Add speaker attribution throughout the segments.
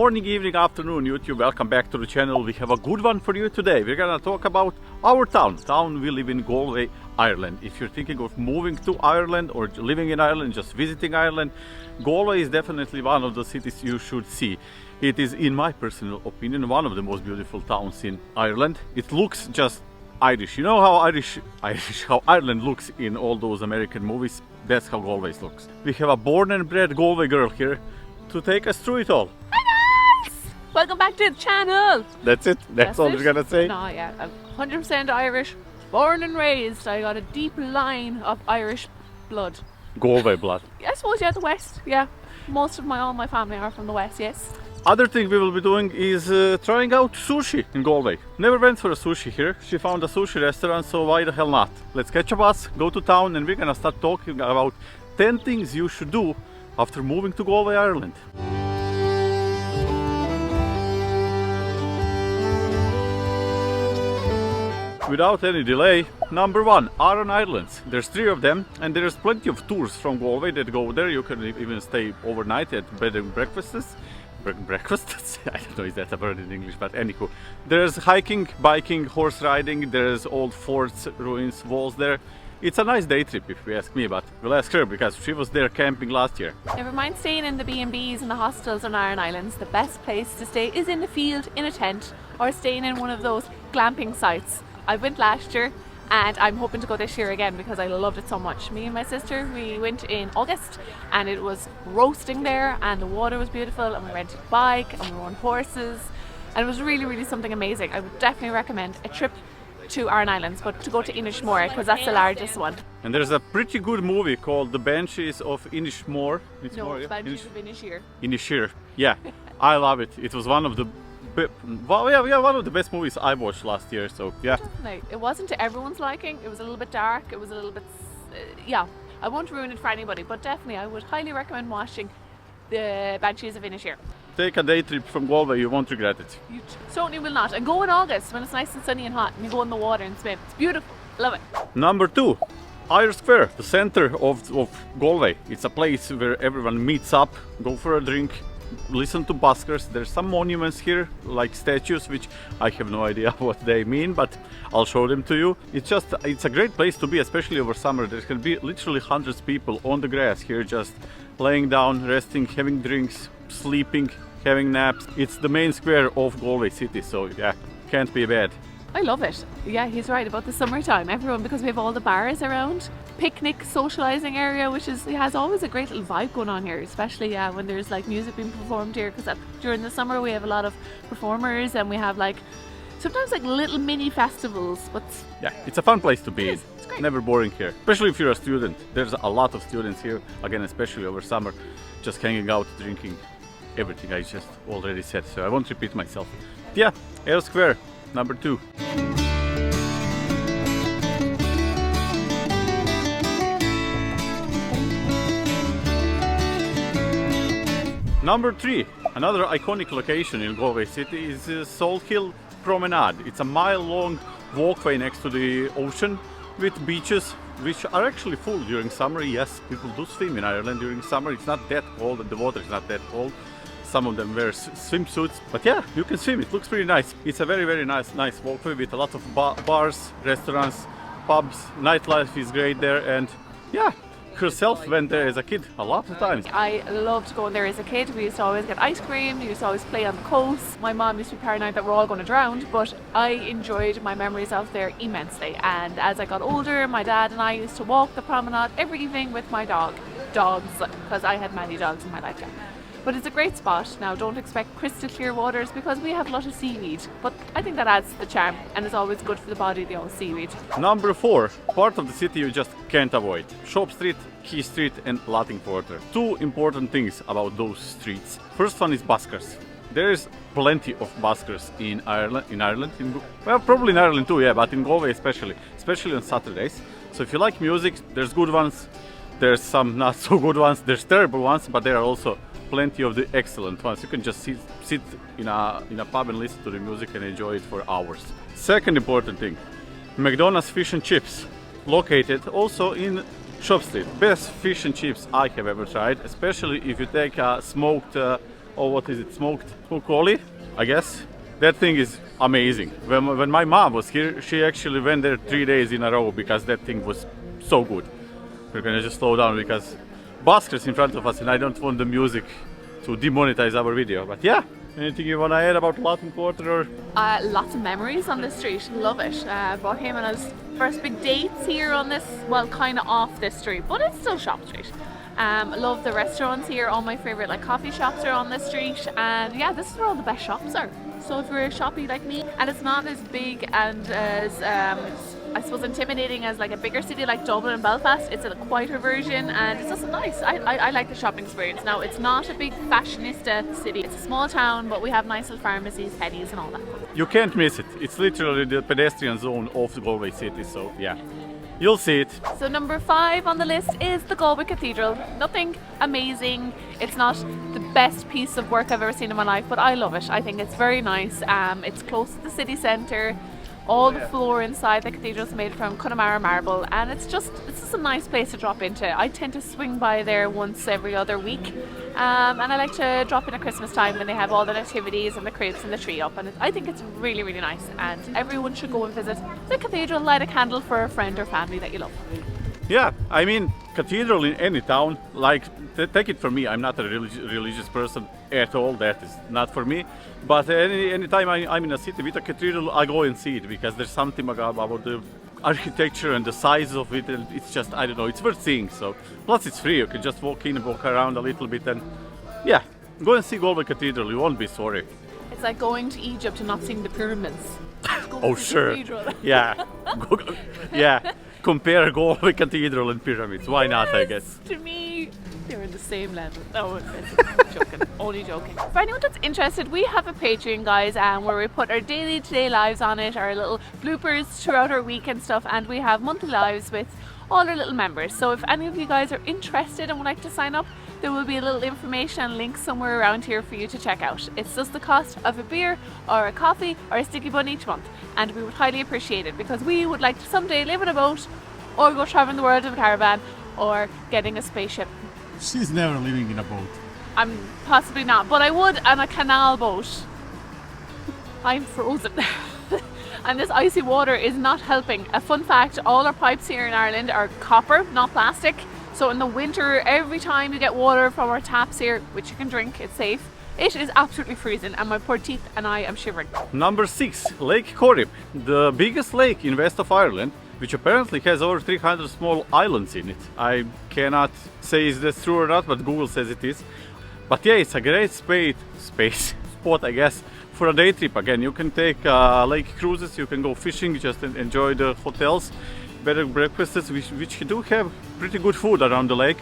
Speaker 1: morning, evening, afternoon, YouTube. Welcome back to the channel. We have a good one for you today. We're gonna talk about our town. We live in Galway, Ireland. If you're thinking of moving to Ireland or living in Ireland, just visiting Ireland, Galway is definitely one of the cities you should see. It is, in my personal opinion, one of the most beautiful towns in Ireland. It looks just Irish. You know how how Ireland looks in all those American movies? That's how Galway looks. We have a born and bred Galway girl here to take us through it all.
Speaker 2: Hi guys! Welcome back to the channel.
Speaker 1: That's it. That's all we're gonna say.
Speaker 2: No, yeah, I'm 100% Irish, born and raised. I got a deep line of Irish blood.
Speaker 1: Galway blood.
Speaker 2: I suppose, yeah, the West. Yeah, all my family are from the West. Yes.
Speaker 1: Other thing we will be doing is trying out sushi in Galway. Never went for a sushi here. She found a sushi restaurant, so why the hell not? Let's catch a bus, go to town, and we're gonna start talking about 10 things you should do after moving to Galway, Ireland. Without any delay, number 1, Aran Islands. There's 3 of them, and there's plenty of tours from Galway that go there. You can even stay overnight at bed and breakfasts. Breakfasts? I don't know if that's a word in English, but anywho. There's hiking, biking, horse riding, there's old forts, ruins, walls there. It's a nice day trip if you ask me, but we'll ask her because she was there camping last year.
Speaker 2: Never mind staying in the B&Bs and the hostels on Aran Islands. The best place to stay is in the field, in a tent, or staying in one of those glamping sites. I went last year and I'm hoping to go this year again because I loved it so much. Me and my sister, we went in August and it was roasting there and the water was beautiful and we rented a bike and we rode horses and it was really something amazing. I would definitely recommend a trip to Aran Islands, but to go to Moher because that's the largest one.
Speaker 1: And there's a pretty good movie called The Banshees of Moher.
Speaker 2: Banshees of Inisheer.
Speaker 1: Inisheer, yeah. I love it. It was one of the one of the best movies I watched last year, so yeah.
Speaker 2: Definitely. It wasn't to everyone's liking. It was a little bit dark. It was a little bit, yeah. I won't ruin it for anybody, but definitely I would highly recommend watching The Banshees of Inisheer.
Speaker 1: Take a day trip from Galway, you won't regret it.
Speaker 2: You certainly will not. And go in August when it's nice and sunny and hot and you go in the water and swim. It's beautiful. Love it.
Speaker 1: Number 2, Irish Square, the center of Galway. It's a place where everyone meets up, go for a drink, listen to buskers. There's some monuments here, like statues, which I have no idea what they mean, but I'll show them to you. It's a great place to be, especially over summer. There can be literally hundreds of people on the grass here, just laying down, resting, having drinks, sleeping, having naps. It's the main square of Galway city, so yeah, can't be bad.
Speaker 2: I love it. Yeah, he's right about the summertime. Everyone, because we have all the bars around, picnic, socializing area, which has always a great little vibe going on here, especially when there's like music being performed here, because during the summer we have a lot of performers and we have like sometimes like little mini festivals. But
Speaker 1: yeah, it's a fun place to be.
Speaker 2: It's great.
Speaker 1: Never boring here, especially if you're a student. There's a lot of students here, again, especially over summer, just hanging out, drinking, everything I just already said, so I won't repeat myself. Yeah, Irish Square, number 2. Number 3, another iconic location in Galway city is Sal Hill Promenade. It's a mile-long walkway next to the ocean with beaches which are actually full during summer. Yes, people do swim in Ireland during summer. It's not that cold and the water is not that cold. Some of them wear swimsuits, but yeah, you can swim. It looks pretty nice. It's a very nice walkway with a lot of bars, restaurants, pubs. Nightlife is great there, and yeah, herself went there as a kid a lot of times.
Speaker 2: I loved going there as a kid. We used to always get ice cream, we used to always play on the coast. My mom used to be paranoid that we're all going to drown, but I enjoyed my memories of there immensely. And as I got older, my dad and I used to walk the promenade every evening with my dogs, because I had many dogs in my lifetime. But it's a great spot. Now, don't expect crystal clear waters because we have a lot of seaweed, but I think that adds to the charm and it's always good for the body, the old seaweed.
Speaker 1: Number 4, part of the city you just can't avoid. Shop Street, Quay Street and Latin Quarter. 2 important things about those streets. First one is buskers. There is plenty of buskers in Ireland, well, probably in Ireland too, yeah, but in Galway especially on Saturdays. So if you like music, there's good ones, there's some not so good ones, there's terrible ones, but there are also plenty of the excellent ones. You can just sit in a pub and listen to the music and enjoy it for hours. Second important thing, McDonald's fish and chips, located also in Shop Street. Best fish and chips I have ever tried, especially if you take a smoked or what is it, smoked crawly, I guess. That thing is amazing. When my mom was here, she actually went there 3 days in a row because that thing was so good. We're gonna just slow down because buskers in front of us and I don't want the music to demonetize our video. But yeah, anything you wanna add about Latin Quarter or?
Speaker 2: Lots of memories on this street, love it. Brought him on his first big dates here on this, well, kind of off this street, but it's still Shop Street. Love the restaurants here, all my favourite like coffee shops are on this street, and yeah, this is where all the best shops are. So if you're a shoppy like me, and it's not as big and as I suppose intimidating as like a bigger city like Dublin and Belfast, it's a quieter version and it's just nice. I like the shopping experience. Now it's not a big fashionista city, it's a small town, but we have nice little pharmacies, pennies and all that.
Speaker 1: You can't miss it. It's literally the pedestrian zone of the Galway city, so yeah. You'll see it.
Speaker 2: So number 5 on the list is the Galway Cathedral. Nothing amazing. It's not the best piece of work I've ever seen in my life, but I love it. I think it's very nice. It's close to the city centre. All the floor inside the cathedral is made from Connemara marble, and it's just a nice place to drop into. I tend to swing by there once every other week, and I like to drop in at Christmas time when they have all the nativities and the cribs and the tree up, and I think it's really, really nice, and everyone should go and visit the cathedral, light a candle for a friend or family that you love.
Speaker 1: Yeah, I mean, cathedral in any town, like, take it from me, I'm not a religious person at all, that is not for me. But any time I'm in a city with a cathedral, I go and see it, because there's something about the architecture and the size of it, and it's just, I don't know, it's worth seeing. So, plus it's free, you can just walk in and walk around a little bit, and yeah, go and see Galway Cathedral, you won't be sorry.
Speaker 2: It's like going to Egypt and not seeing the pyramids.
Speaker 1: Oh sure, yeah, yeah. Compare Galway Cathedral and pyramids. Why not, I guess?
Speaker 2: To me, they're in the same level. No, I'm joking. Only joking. For anyone that's interested, we have a Patreon, guys, where we put our day-to-day lives on it, our little bloopers throughout our week and stuff, and we have monthly lives with all our little members. So if any of you guys are interested and would like to sign up, there will be a little information link somewhere around here for you to check out. It's just the cost of a beer or a coffee or a sticky bun each month, and we would highly appreciate it because we would like to someday live in a boat or go traveling the world in a caravan or getting a spaceship.
Speaker 1: She's never living in a boat.
Speaker 2: I'm possibly not, but I would on a canal boat. I'm frozen. And this icy water is not helping. A fun fact, all our pipes here in Ireland are copper, not plastic. So in the winter, every time you get water from our taps here, which you can drink, it's safe, it is absolutely freezing and my poor teeth and I am shivering.
Speaker 1: Number 6, Lake Corib, the biggest lake in west of Ireland, which apparently has over 300 small islands in it. I cannot say is this true or not, but Google says it is. But yeah, it's a great spot, I guess, for a day trip. Again, you can take lake cruises, you can go fishing, just enjoy the hotels, better breakfasts, which do have pretty good food around the lake.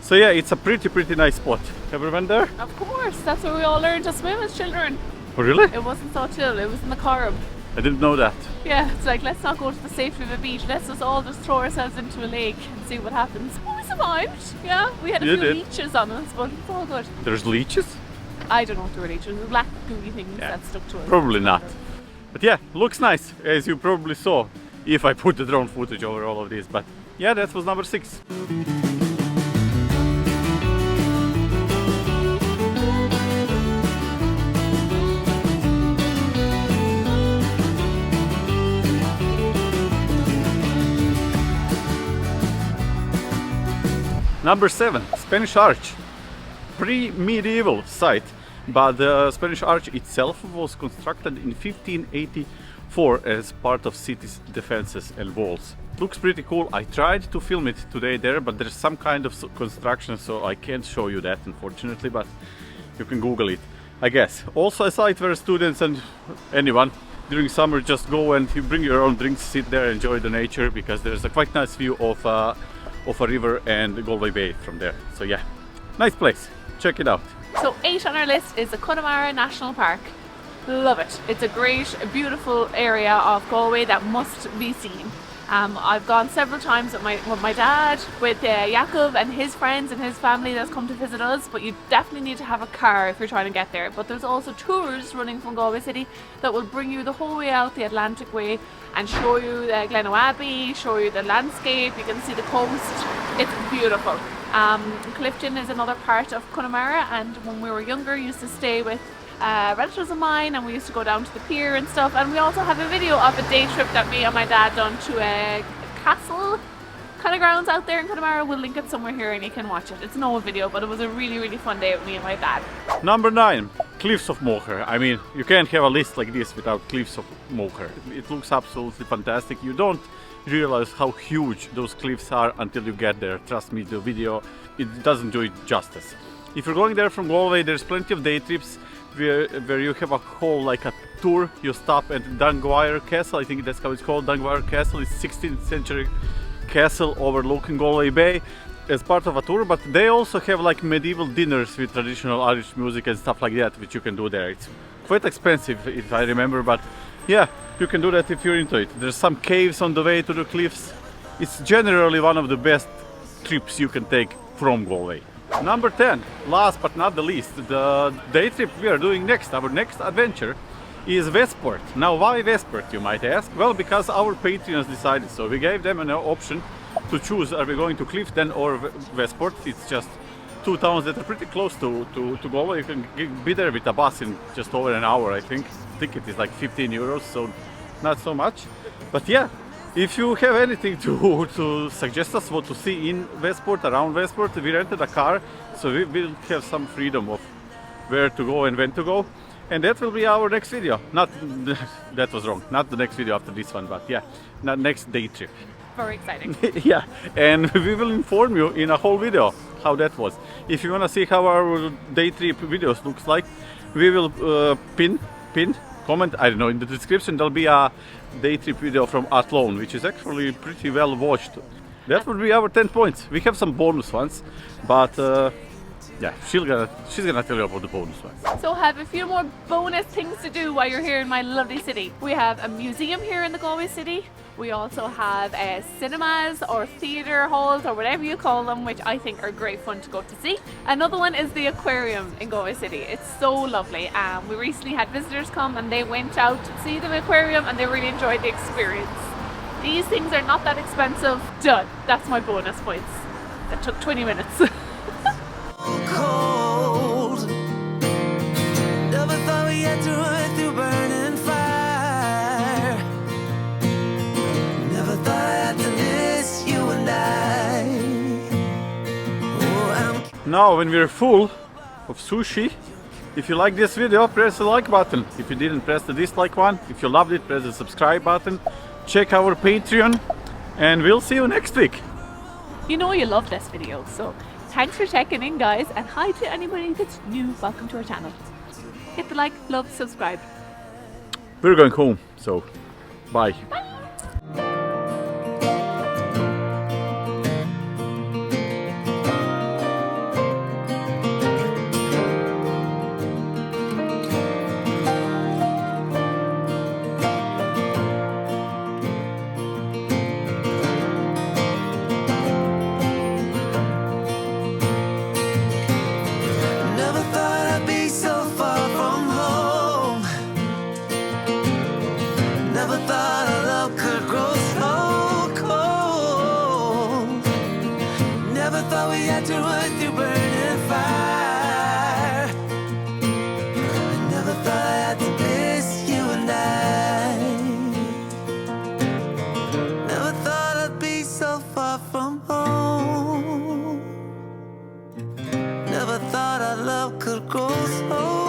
Speaker 1: So yeah, it's a pretty nice spot. Ever been there?
Speaker 2: Of course, that's where we all learned to swim as children.
Speaker 1: Oh really?
Speaker 2: It wasn't so chill, it was in the Corib.
Speaker 1: I didn't know that.
Speaker 2: Yeah, it's like, let's not go to the safety of a beach, let's just all just throw ourselves into a lake and see what happens. Well, we survived, yeah. We had a few leeches on us, but it's all good.
Speaker 1: There's leeches?
Speaker 2: I don't know if there were leeches, the black gooey things that stuck to us.
Speaker 1: Probably not. But yeah, looks nice, as you probably saw, if I put the drone footage over all of this. But yeah, that was number 6. Number 7, Spanish Arch. Pre-medieval site, but the Spanish Arch itself was constructed in 1584 as part of city's defenses and walls. Looks pretty cool. I tried to film it today there, but there's some kind of construction, so I can't show you that unfortunately, but you can Google it, I guess. Also a site where students and anyone during summer just go and you bring your own drinks, sit there, enjoy the nature, because there's a quite nice view of a river and Galway Bay from there. So yeah, nice place. Check it out.
Speaker 2: So 8 on our list is the Connemara National Park. Love it. It's a great, beautiful area of Galway that must be seen. I've gone several times with my dad, with Jakob and his friends and his family that's come to visit us, but you definitely need to have a car if you're trying to get there. But there's also tours running from Galway City that will bring you the whole way out the Atlantic Way and show you Glen Abbey, show you the landscape, you can see the coast. It's beautiful. Clifton is another part of Connemara, and when we were younger used to stay with relatives of mine, and we used to go down to the pier and stuff. And we also have a video of a day trip that me and my dad done to a castle kind of grounds out there in Connemara. We'll link it somewhere here and you can watch it. It's an old video, but it was a really, really fun day with me and my dad.
Speaker 1: Number 9, Cliffs of Moher. I mean, you can't have a list like this without Cliffs of Moher. It looks absolutely fantastic. You don't realize how huge those cliffs are until you get there. Trust me, the video, it doesn't do it justice. If you're going there from Galway, there's plenty of day trips where you have a whole like a tour. You stop at Dunguire Castle, I think that's how it's called. Dunguire Castle is 16th century castle overlooking Galway Bay as part of a tour, but they also have like medieval dinners with traditional Irish music and stuff like that, which you can do there. It's quite expensive if I remember, but yeah, you can do that if you're into it. There's some caves on the way to the cliffs. It's generally one of the best trips you can take from Galway. Number 10, last but not the least, the day trip we are doing next, our next adventure, is Westport. Now why Westport, you might ask? Well, because our Patreons decided so. We gave them an option to choose, are we going to Clifton or Westport? It's just two towns that are pretty close to Galway. You can be there with a bus in just over an hour, I think. Ticket is like 15 euros, so not so much. But yeah, if you have anything to suggest us what to see in Westport, around Westport, we rented a car, so we will have some freedom of where to go and when to go. And that will be our next video. Not, that was wrong, not the next video after this one, but yeah, next day trip.
Speaker 2: Very exciting.
Speaker 1: Yeah, and we will inform you in a whole video how that was. If you want to see how our day trip videos looks like, we will pin, comment, I don't know, in the description there'll be a day trip video from Athlone, which is actually pretty well watched. That would be our 10 points. We have some bonus ones, but yeah, she's gonna tell you about the bonus ones.
Speaker 2: So have a few more bonus things to do while you're here in my lovely city. We have a museum here in the Galway city. We also have cinemas or theatre halls or whatever you call them, which I think are great fun to go to see. Another one is the aquarium in Galway city. It's so lovely. We recently had visitors come and they went out to see the aquarium and they really enjoyed the experience. These things are not that expensive. Done. That's my bonus points. That took 20 minutes.
Speaker 3: Cold. Never thought we had to run through burning fire. Never thought I had to miss you and I. Oh,
Speaker 1: Now when we're full of sushi, if you like this video, press the like button. If you didn't, press the dislike one. If you loved it, press the subscribe button. Check our Patreon and we'll see you next week.
Speaker 2: You know you love this video, so thanks for checking in, guys, and hi to anybody that's new. Welcome to our channel. Hit the like, love, subscribe.
Speaker 1: We're going home, so bye.
Speaker 2: Bye.
Speaker 3: never thought I'd be so far from home. Never thought our love could grow so cold. Never thought we had to run through burning fire. Never thought I had to miss you and I. Never thought I'd be so far from home. Never thought our love could grow so